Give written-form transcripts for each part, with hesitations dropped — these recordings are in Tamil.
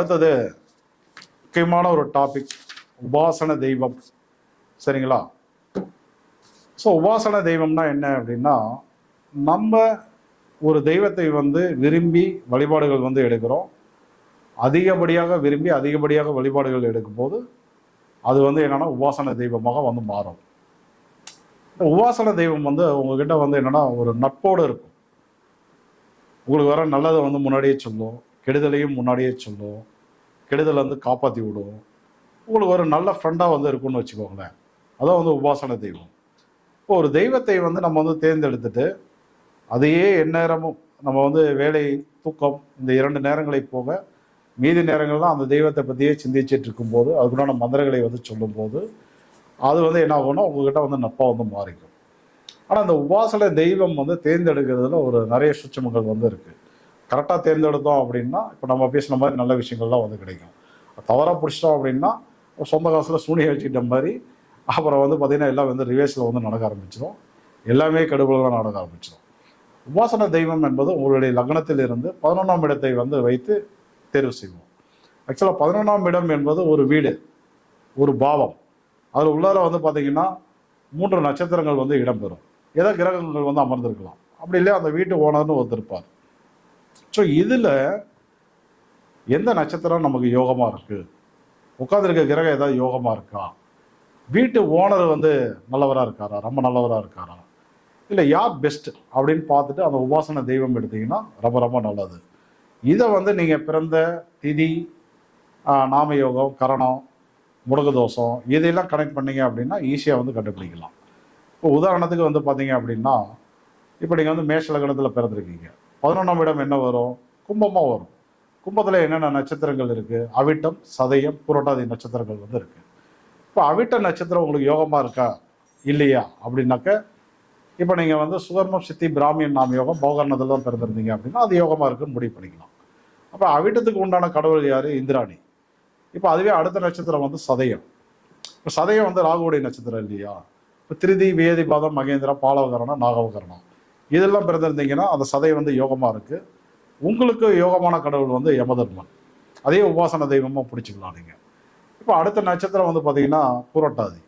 அடுத்தது முக்கியமான ஒரு டாபிக், உபாசன தெய்வம். சரிங்களா? ஸோ உபாசன தெய்வம்னா என்ன அப்படின்னா, நம்ம ஒரு தெய்வத்தை விரும்பி வழிபாடுகள் எடுக்கிறோம். அதிகப்படியாக விரும்பி அதிகப்படியாக வழிபாடுகள் எடுக்கும்போது அது என்னன்னா உபாசன தெய்வமாக மாறும். உபாசன தெய்வம் உங்ககிட்ட என்னன்னா ஒரு நட்போடு இருக்கும். உங்களுக்கு வர நல்லதை முன்னாடியே சொல்லும், கெடுதலையும் முன்னாடியே சொல்லும், கெடுதலை காப்பாற்றி விடும். உங்களுக்கு ஒரு நல்ல ஃப்ரெண்டாக இருக்குன்னு வச்சுக்கோங்களேன். அதான் உபாசன தெய்வம். இப்போ ஒரு தெய்வத்தை நம்ம தேர்ந்தெடுத்துட்டு அதையே எந்நேரமும் நம்ம வேலை, தூக்கம் இந்த 2 நேரங்களை போக மீதி நேரங்கள்லாம் அந்த தெய்வத்தை பற்றியே சிந்திச்சுட்டு இருக்கும்போது அதுக்குண்டான மந்திரங்களை சொல்லும்போது அது என்ன ஆகும்னா உங்ககிட்ட நட்பாக மாறிக்கும். ஆனால் அந்த உபாசன தெய்வம் தேர்ந்தெடுக்கிறதுல ஒரு நிறைய சுட்சமங்கள் இருக்குது. கரெக்டாக தேர்ந்தெடுத்தோம் அப்படின்னா இப்போ நம்ம பேசின மாதிரி நல்ல விஷயங்கள்லாம் கிடைக்கும். தவறாக பிடிச்சிட்டோம் அப்படின்னா சொந்த காசில் சூனியை வச்சுக்கிட்ட மாதிரி அப்புறம் பார்த்திங்கன்னா எல்லாம் ரிவேர்ஸில் நடக்க ஆரம்பிச்சிடும். எல்லாமே கெடுபலாக நடக்க ஆரம்பிச்சிடும். உபாசன தெய்வம் என்பது உங்களுடைய லக்னத்தில் இருந்து 11ஆம் இடத்தை வைத்து தேர்வு செய்வோம். ஆக்சுவலாக 11ஆம் இடம் என்பது ஒரு வீடு, ஒரு பாவம். அதில் உள்ளார பார்த்தீங்கன்னா 3 நட்சத்திரங்கள் இடம்பெறும். ஏதோ கிரகங்கள் அமர்ந்திருக்கலாம். அப்படி இல்லையா அந்த வீட்டு ஓனர்னு ஒருத்தர் இருப்பார். ஸோ இதில் எந்த நட்சத்திரம் நமக்கு யோகமாக இருக்குது, உட்காந்துருக்க கிரகம் ஏதாவது யோகமாக இருக்கா, வீட்டு ஓனர் நல்லவராக இருக்காரா, ரொம்ப நல்லவராக இருக்காரா, இல்லை யார் பெஸ்ட் அப்படின்னு பார்த்துட்டு அந்த உபாசன தெய்வம் எடுத்தீங்கன்னா ரொம்ப ரொம்ப நல்லது. இதை நீங்கள் பிறந்த திதி, நாமயோகம், கரணம், முடகதோஷம் இதையெல்லாம் கனெக்ட் பண்ணீங்க அப்படின்னா ஈஸியாக கண்டுபிடிக்கலாம். இப்போ உதாரணத்துக்கு பார்த்தீங்க அப்படின்னா இப்போ நீங்கள் மேஷ லக்னத்தில் பிறந்திருக்கீங்க. 11ஆம் இடம் என்ன வரும்? கும்பமாக வரும். கும்பத்தில் என்னென்ன நட்சத்திரங்கள் இருக்குது? அவிட்டம், சதயம், புரட்டாதி நட்சத்திரங்கள் இருக்குது. இப்போ அவிட்ட நட்சத்திரம் உங்களுக்கு யோகமாக இருக்கா இல்லையா அப்படின்னாக்க, இப்போ நீங்கள் சுகர்மம், சித்தி, பிராமியன் நாம யோகம் பௌகர்ணத்தில் தான் பிறந்திருந்தீங்க அப்படின்னா அது யோகமாக இருக்குன்னு முடிவு பண்ணிக்கலாம். அப்போ அவிட்டத்துக்கு உண்டான கடவுள் யார்? இந்திராணி. இப்போ அதுவே அடுத்த நட்சத்திரம் சதயம். இப்போ சதயம் ராகுவுடைய நட்சத்திரம் இல்லையா? இப்போ திருதி, வேதி, பாதம், மகேந்திரா, பாலவகரணம், நாகவகரணம் இதெல்லாம் பிறந்திருந்தீங்கன்னா அந்த சதயம் யோகமாக இருக்குது. உங்களுக்கு யோகமான கடவுள் யமதர்மன். அதே உபாசன தெய்வமாக பிடிச்சிக்கலாம் நீங்கள். இப்போ அடுத்த நட்சத்திரம் பார்த்தீங்கன்னா புரட்டாதி.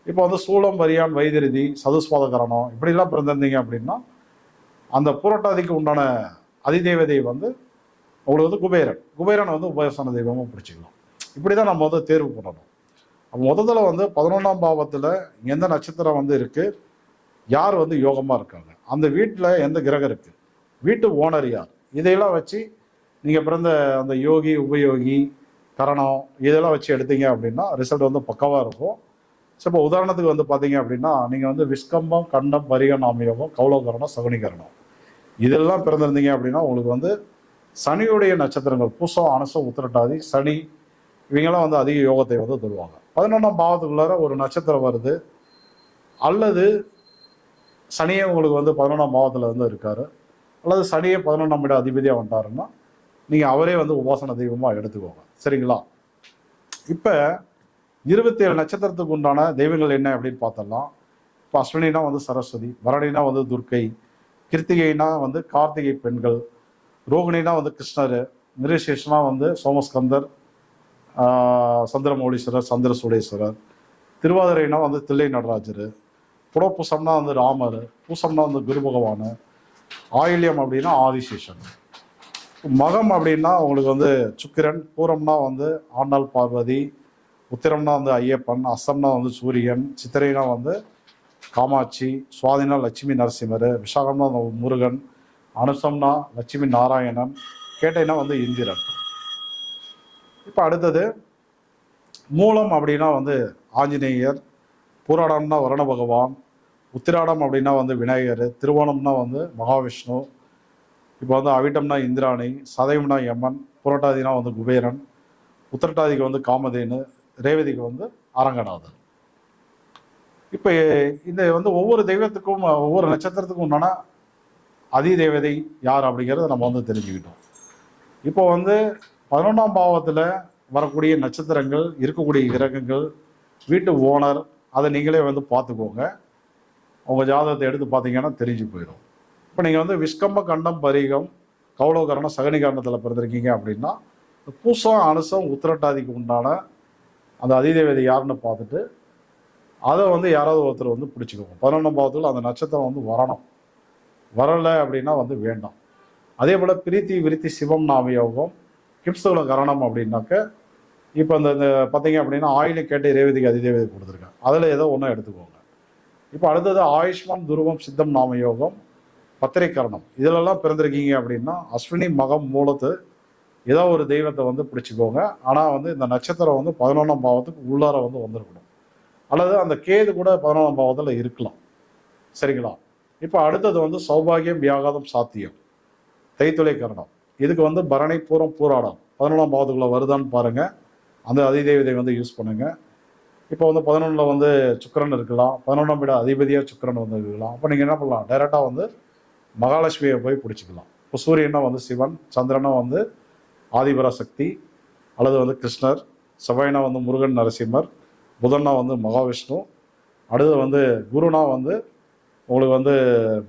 இப்போ சூலம், வரியான், வைத்திருதி, சதுஸ்பாதகரணம் இப்படிலாம் பிறந்திருந்தீங்க அப்படின்னா அந்த புரட்டாதிக்கு உண்டான அதிதேவதை உங்களுக்கு குபேரன். குபேரன் உபாசன தெய்வமாக பிடிச்சிக்கலாம். இப்படி தான் நம்ம தேர்வு பண்ணணும். முதல்ல 11ஆம் பாவத்தில் எந்த நட்சத்திரம் இருக்குது, யார் யோகமாக இருக்காங்க, அந்த வீட்டில் எந்த கிரகம் இருக்குது, வீட்டு ஓனர் யார், இதையெல்லாம் வச்சு நீங்கள் பிறந்த அந்த யோகி, உபயோகி, கரணம் இதெல்லாம் வச்சு எடுத்தீங்க அப்படின்னா ரிசல்ட் பக்காவாக இருக்கும். ஸோ இப்போ உதாரணத்துக்கு பார்த்தீங்க அப்படின்னா நீங்கள் விஸ்கம்பம், கண்டம், பரிகம், நாமயோகம், கௌலகரணம், சகுனிகரணம் இதெல்லாம் பிறந்திருந்தீங்க அப்படின்னா உங்களுக்கு சனியுடைய நட்சத்திரங்கள் பூசம், அனுசம், உத்திரட்டாதி, சனி இவங்கெல்லாம் அதிக யோகத்தை தருவாங்க. 11ஆம் பாவத்துக்குள்ளார ஒரு நட்சத்திரம் வருது, அல்லது சனியே உங்களுக்கு 11ஆம் பாவத்தில் இருக்காரு, அல்லது சனியே 11ஆம் இட அதிபதியாக வந்துட்டாருன்னா நீங்கள் அவரே உபாசன தெய்வமாக எடுத்துக்கோங்க. சரிங்களா? இப்போ 27 நட்சத்திரத்துக்கு உண்டான தெய்வங்கள் என்ன அப்படின்னு பார்த்தலாம். இப்போ அஸ்வினினா சரஸ்வதி, பரணினா துர்க்கை, கிருத்திகைனா கார்த்திகை பெண்கள், ரோகிணினா கிருஷ்ணர், மிருகசேஷனா சோமஸ்கந்தர், சந்திரமௌலீஸ்வரர், சந்திரசூடேஸ்வரர், திருவாதிரைனா தில்லை நடராஜர், புடப்பூசம்னா ராமர், பூசம்னா குரு பகவான், ஆயில்யம் அப்படின்னா ஆதிசேஷன், மகம் அப்படின்னா உங்களுக்கு சுக்கிரன், பூரம்னா ஆண்டாள் பார்வதி, உத்திரம்னா ஐயப்பன், அஸ்தம்னா சூரியன், சித்திரைனா காமாட்சி, சுவாதினா லட்சுமி நரசிம்மர், விஷாகம்னா முருகன், அனுசம்னா லட்சுமி நாராயணன், கேட்டைனா இந்திரன். இப்போ அடுத்தது மூலம் அப்படின்னா ஆஞ்சநேயர், பூராடம்னா வருண பகவான், உத்திராடம் அப்படின்னா விநாயகர், திருவோணம்னா மகாவிஷ்ணு, இப்போ அவிட்டம்னா இந்திராணி, சதயம்னா யமன், புரட்டாதினா குபேரன், உத்திரட்டாதிக்கு காமதேனு, ரேவதிக்கு அரங்கநாதன். இப்போ இந்த ஒவ்வொரு தெய்வத்துக்கும் ஒவ்வொரு நட்சத்திரத்துக்கும் உண்டான அதிதேவதை யார் அப்படிங்கிறத நம்ம தெரிஞ்சுக்கிட்டோம். இப்போ 11ஆம் பாவத்தில் வரக்கூடிய நட்சத்திரங்கள், இருக்கக்கூடிய கிரகங்கள், வீட்டு ஓனர் அதை நீங்களே பார்த்துக்கோங்க. உங்கள் ஜாதகத்தை எடுத்து பார்த்தீங்கன்னா தெரிஞ்சு போயிடும். இப்போ நீங்கள் விஸ்கம்ப, கண்டம், பரிகம், கௌலகரணம், சகனிகரணத்தில் பிறந்திருக்கீங்க அப்படின்னா பூசம் அனுசம் உத்திரட்டாதிக்கு உண்டான அந்த அதிதேவதை யாருன்னு பார்த்துட்டு அதை வந்து யாராவது ஒருத்தர் வந்து பிடிச்சிக்குவோம். 11ஆம் பாவத்தில் அந்த நட்சத்திரம் வந்து வரணும். வரலை அப்படின்னா வந்து வேண்டாம். அதே போல் பிரீத்தி விருத்தி சிவம் நாம யோகம் கிப்ஸ்துல கரணம் அப்படின்னாக்க இப்போ இந்த பார்த்தீங்க அப்படின்னா ஆயிலை கேட்டு ரேவதிக்கு அதிதேவதை கொடுத்துருக்கேன். அதில் ஏதோ ஒன்றும் எடுத்துக்கோங்க. இப்போ அடுத்தது ஆயுஷ்மான் துருவம் சித்தம் நாம யோகம் பத்திரை கரணம் இதிலெல்லாம் பிறந்திருக்கீங்க அப்படின்னா அஸ்வினி மகம் மூலத்து ஏதோ ஒரு தெய்வத்தை வந்து பிடிச்சிக்கோங்க. ஆனால் வந்து இந்த நட்சத்திரம் வந்து 11ஆம் பாவத்துக்கு உள்ளார வந்து வந்திருக்கணும். அல்லது அந்த கேது கூட 11ஆம் பாவத்தில் இருக்கலாம். சரிங்களா? இப்போ அடுத்தது வந்து சௌபாகியம் வியாகாதம் சாத்தியம் தைத்துளை கரணம். இதுக்கு வந்து பரணை பூரம் பூராடம் 11ஆம் பாவத்துக்குள்ள வருதான்னு பாருங்க. அந்த அதிதேவதை வந்து யூஸ் பண்ணுங்க. இப்போ வந்து 11ல் வந்து சுக்கிரன் இருக்கலாம். 11ஆம் வீடு அதிபதியாக சுக்கிரன் வந்து இருக்கலாம். அப்போ நீங்கள் என்ன பண்ணலாம்? டைரெக்டாக வந்து மகாலட்சுமியை போய் பிடிச்சிக்கலாம். இப்போ சூரியனா வந்து சிவன், சந்திரனா வந்து ஆதிபராசக்தி அல்லது வந்து கிருஷ்ணர், செவ்வாய்னா வந்து முருகன் நரசிம்மர், புதன்னா வந்து மகாவிஷ்ணு, அடுத்து வந்து குருனா வந்து உங்களுக்கு வந்து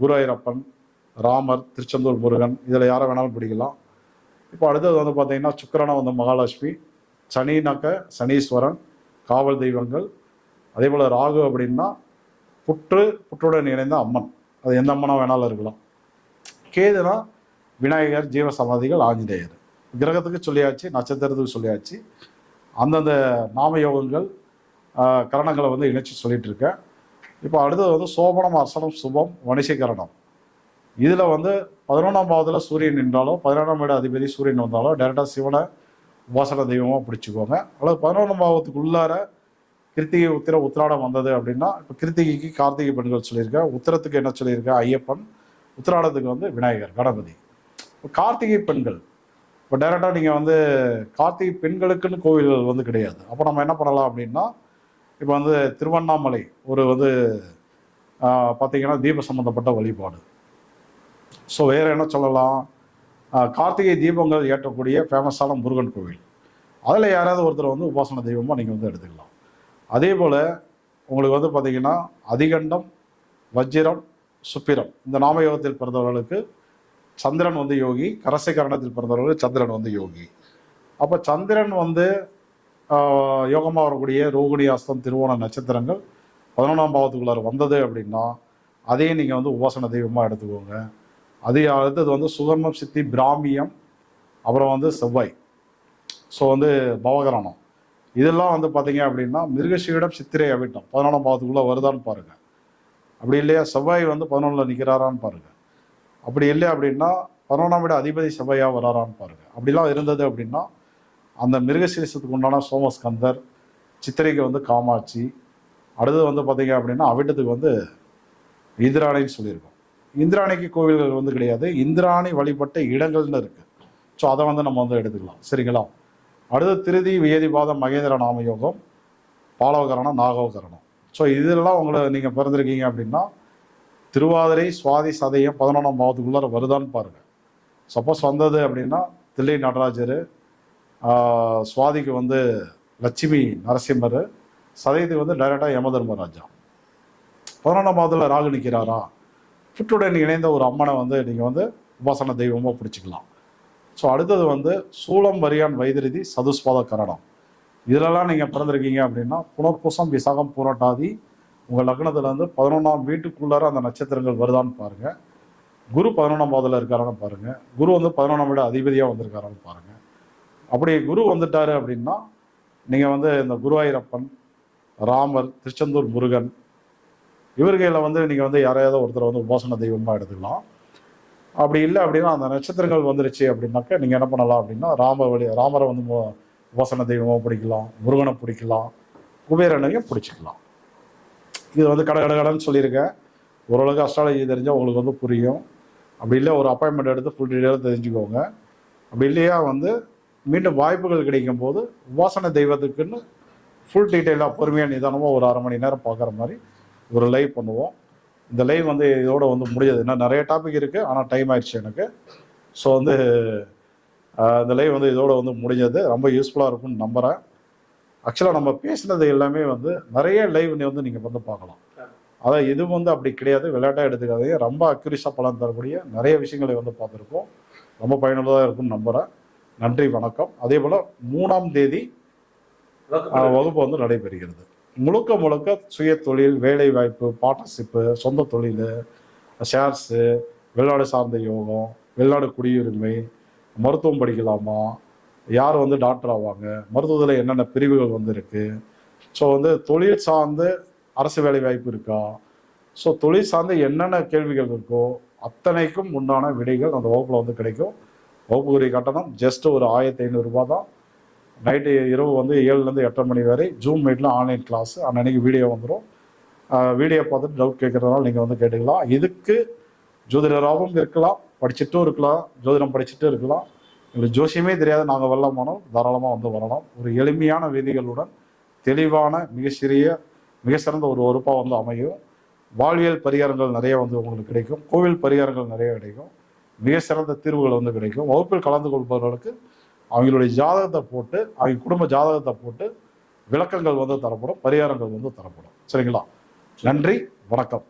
குருவாயூரப்பன், ராமர், திருச்செந்தூர் முருகன், இதில் யாரை வேணாலும் பிடிக்கலாம். இப்போ அடுத்தது வந்து பார்த்தீங்கன்னா சுக்கிரனா வந்து மகாலட்சுமி, சனினாக்க சனீஸ்வரன், காவல் தெய்வங்கள். அதே போல் ராகு அப்படின்னா புற்றுடன் இணைந்த அம்மன், அது எந்த அம்மனாக வேணாலும் இருக்கலாம். கேதுனா விநாயகர், ஜீவசமாதிகள், ஆஞ்சநேயர். கிரகத்துக்கு சொல்லியாச்சு, நட்சத்திரத்துக்கு சொல்லியாச்சு. அந்தந்த நாம யோகங்கள் கரணங்களை வந்து இணைச்சி சொல்லிட்டு இருக்கேன். இப்போ அடுத்தது வந்து சோபனம், அர்சனம், சுபம், வணிசீகரணம். இதில் வந்து 11ஆம் பாவத்தில் சூரியன் நின்றாலோ 11ஆம் வீடு அதிபதி சூரியன் வந்தாலோ டைரெக்டாக சிவனை உபாசன தெய்வமாக பிடிச்சிக்கோங்க. அல்லது 11ஆம் பாவத்துக்கு உள்ளார கிருத்திகை உத்திராடம் வந்தது அப்படின்னா இப்போ கிருத்திகைக்கு கார்த்திகை பெண்கள் சொல்லியிருக்கேன். உத்திரத்துக்கு என்ன சொல்லியிருக்கேன்? ஐயப்பன். உத்திராடத்துக்கு வந்து விநாயகர், கணபதி. இப்போ கார்த்திகை பெண்கள் இப்போ டைரெக்டாக நீங்கள் வந்து கார்த்திகை பெண்களுக்குன்னு கோவில்கள் வந்து கிடையாது. அப்போ நம்ம என்ன பண்ணலாம் அப்படின்னா இப்போ வந்து திருவண்ணாமலை ஒரு வந்து பார்த்தீங்கன்னா தீப சம்பந்தப்பட்ட வழிபாடு. ஸோ வேறு என்ன சொல்லலாம்? கார்த்திகை தீபங்கள் ஏற்றக்கூடிய ஃபேமஸான முருகன் கோவில், அதில் யாராவது ஒருத்தர் வந்து உபாசன தெய்வமாக நீங்கள் வந்து எடுத்துக்கலாம். அதே போல் உங்களுக்கு வந்து பார்த்தீங்கன்னா அதிகண்டம், வஜ்ரம், சுப்பிரம் இந்த நாமயோகத்தில் பிறந்தவர்களுக்கு சந்திரன் வந்து யோகி, கரசை கரணத்தில் பிறந்தவர்களுக்கு சந்திரன் வந்து யோகி. அப்போ சந்திரன் வந்து யோகமாக வரக்கூடிய ரோகிணி, அஸ்தம், திருவோண நட்சத்திரங்கள் 11ஆம் பாவத்துக்குள்ளார வந்தது அப்படின்னா அதையும் நீங்கள் வந்து உபாசன தெய்வமாக எடுத்துக்கோங்க. அதே அடுத்தது வந்து சுகர்மம், சித்தி, பிராமியம், அப்புறம் வந்து செவ்வாய், ஸோ வந்து பவகரணம், இதெல்லாம் வந்து பார்த்தீங்க அப்படின்னா மிருகசீரிடம், சித்திரை, அவிட்டம் 11ஆம் பாவத்துக்குள்ளே வருதான்னு பாருங்கள். அப்படி இல்லையா செவ்வாய் வந்து 11ல் நிற்கிறாரான்னு பாருங்கள். அப்படி இல்லை அப்படின்னா 11ஆம் வீடு அதிபதி செவ்வாயாக வராரான்னு பாருங்கள். அப்படிலாம் இருந்தது அப்படின்னா அந்த மிருகசீரிசத்துக்கு உண்டான சோமஸ்கந்தர், சித்திரைக்கு வந்து காமாட்சி, அடுத்தது வந்து பார்த்தீங்க அப்படின்னா அவிட்டத்துக்கு வந்து இந்திராணின்னு சொல்லியிருக்கோம். இந்திராணிக்கு கோவில்கள் வந்து கிடையாது, இந்திராணி வழிபட்ட இடங்கள்னு இருக்குது. ஸோ அதை வந்து நம்ம வந்து எடுத்துக்கலாம். சரிங்களா? அடுத்து திருதி, வியதிபாதம், மகேந்திர நாம யோகம், பாலவகரணம், நாகவகரணம். ஸோ இதெல்லாம் உங்களை நீங்கள் பிறந்திருக்கீங்க அப்படின்னா திருவாதிரை, சுவாதி, சதயம் 11ஆம் பாவத்துக்குள்ளார வருதான்னு பாருங்கள். சப்போஸ் வந்தது அப்படின்னா தில்லை நடராஜர், சுவாதிக்கு வந்து லட்சுமி நரசிம்மர், சதயத்துக்கு வந்து டைரெக்டாக யமதர்மராஜா. 11ஆம் பாவத்தில் ராகு நிற்கிறாரா, புற்றுடன் இணைந்த ஒரு அம்மனை வந்து நீங்கள் வந்து உபாசன தெய்வமாக பிடிச்சிக்கலாம். ஸோ அடுத்தது வந்து சூளம், வரியான், வைத்திருதி, சதுஸ்பாத கரணம். இதிலெல்லாம் நீங்கள் பிறந்திருக்கீங்க அப்படின்னா புனர்பூசம், விசாகம், பூரட்டாதி உங்கள் லக்னத்தில் வந்து 11ஆம் வீட்டுக்குள்ளார அந்த நட்சத்திரங்கள் வருதான்னு பாருங்கள். குரு 11ஆம் பாவத்தில் இருக்காரான்னு பாருங்கள். குரு வந்து 11ஆம் வீடு அதிபதியாக வந்திருக்காரான்னு பாருங்கள். அப்படி குரு வந்துட்டாரு அப்படின்னா நீங்கள் வந்து இந்த குருவாயூரப்பன், ராமர், திருச்செந்தூர் முருகன் இவர்களில் வந்து நீங்கள் வந்து யாரையாவது ஒருத்தர் வந்து உபாசன தெய்வமாக எடுத்துக்கலாம். அப்படி இல்லை அப்படின்னா அந்த நட்சத்திரங்கள் வந்துருச்சு அப்படின்னாக்க நீங்கள் என்ன பண்ணலாம் அப்படின்னா ராமரை வந்து உபாசன தெய்வமாக பிடிக்கலாம், முருகனை பிடிக்கலாம், குபேரனையும் பிடிச்சிக்கலாம். இது வந்து கடன்னு சொல்லியிருக்கேன். ஓரளவுக்கு அஸ்ட்ராலஜி தெரிஞ்சால் உங்களுக்கு வந்து புரியும். அப்படி இல்லை ஒரு அப்பாயின்மெண்ட் எடுத்து ஃபுல் டீட்டெயிலாக தெரிஞ்சுக்கோங்க. அப்படி இல்லையா வந்து மீண்டும் வாய்ப்புகள் கிடைக்கும் போது உபாசன தெய்வத்துக்குன்னு ஃபுல் டீட்டெயிலாக பொறுமையாக நிதானமாக ஒரு 1/2 மணி நேரம் பார்க்குற மாதிரி ஒரு லைவ் பண்ணுவோம். இந்த லைவ் வந்து இதோட வந்து முடிஞ்சது. இன்னும் நிறைய டாபிக் இருக்குது, ஆனால் டைம் ஆயிடுச்சு எனக்கு. ஸோ வந்து இந்த லைவ் வந்து இதோட வந்து முடிஞ்சது. ரொம்ப யூஸ்ஃபுல்லாக இருக்கும்னு நம்புகிறேன். ஆக்சுவலாக நம்ம பேசினது எல்லாமே வந்து நிறைய லைவ் வந்து நீங்கள் வந்து பார்க்கலாம். அதான் இது வந்து அப்படி கிடையாது, விளையாட்டாக எடுத்துக்காதே. ரொம்ப அக்யூரேட்டாக பலன் தரக்கூடிய நிறைய விஷயங்களை வந்து பார்த்துருக்கோம். ரொம்ப பயனுள்ளதாக இருக்கும்னு நம்புகிறேன். நன்றி, வணக்கம். அதே போல் 3ஆம் தேதி வகுப்பு வந்து நடைபெறுகிறது. முழுக்க முழுக்க சுய தொழில், வேலை வாய்ப்பு, பார்ட்னர்ஷிப்பு, சொந்த தொழில், ஷேர்ஸு, வெளிநாடு சார்ந்த யோகம், வெளிநாடு குடியுரிமை, மருத்துவம் படிக்கலாமா, யார் வந்து டாக்டர் ஆவாங்க, மருத்துவத்தில் என்னென்ன பிரிவுகள் வந்து இருக்குது, ஸோ வந்து தொழில் சார்ந்து அரசு வேலை வாய்ப்பு இருக்கா, ஸோ தொழில் சார்ந்து என்னென்ன கேள்விகள் இருக்கோ அத்தனைக்கும் உண்டான விடைகள் அந்த வகுப்பில் வந்து கிடைக்கும். வகுப்புக்குரிய கட்டணம் ஜஸ்ட் ஒரு 1500 ரூபா தான். நைட்டு இரவு வந்து 7லேருந்து 8:30 மணி வரை ஜூம் மீட்டில் ஆன்லைன் கிளாஸ். அன்னன்னைக்கு வீடியோ வந்துடும். வீடியோ பார்த்துட்டு டவுட் கேட்குறதுனால நீங்கள் வந்து கேட்டுக்கலாம். இதுக்கு ஜோதிடராகவும் இருக்கலாம், படிச்சுட்டும் இருக்கலாம், ஜோதிடம் படிச்சுட்டும் இருக்கலாம். எங்களுக்கு ஜோசியமே தெரியாது நாங்கள் வெள்ளமானோம், தாராளமாக வந்து வரலாம். ஒரு எளிமையான விதிகளுடன் தெளிவான மிக சிறந்த ஒரு வகுப்பாக வந்து அமையும். வாழ்வியல் பரிகாரங்கள் நிறைய வந்து உங்களுக்கு கிடைக்கும். கோவில் பரிகாரங்கள் நிறைய கிடைக்கும். மிக சிறந்த தீர்வுகள் வந்து கிடைக்கும். வகுப்பில் கலந்து கொள்பவர்களுக்கு அவங்களுடைய ஜாதகத்தை போட்டு, அவங்க குடும்ப ஜாதகத்தை போட்டு விளக்கங்கள் வந்து தரப்படும், பரிகாரங்கள் வந்து தரப்படும். சரிங்களா? நன்றி, வணக்கம்.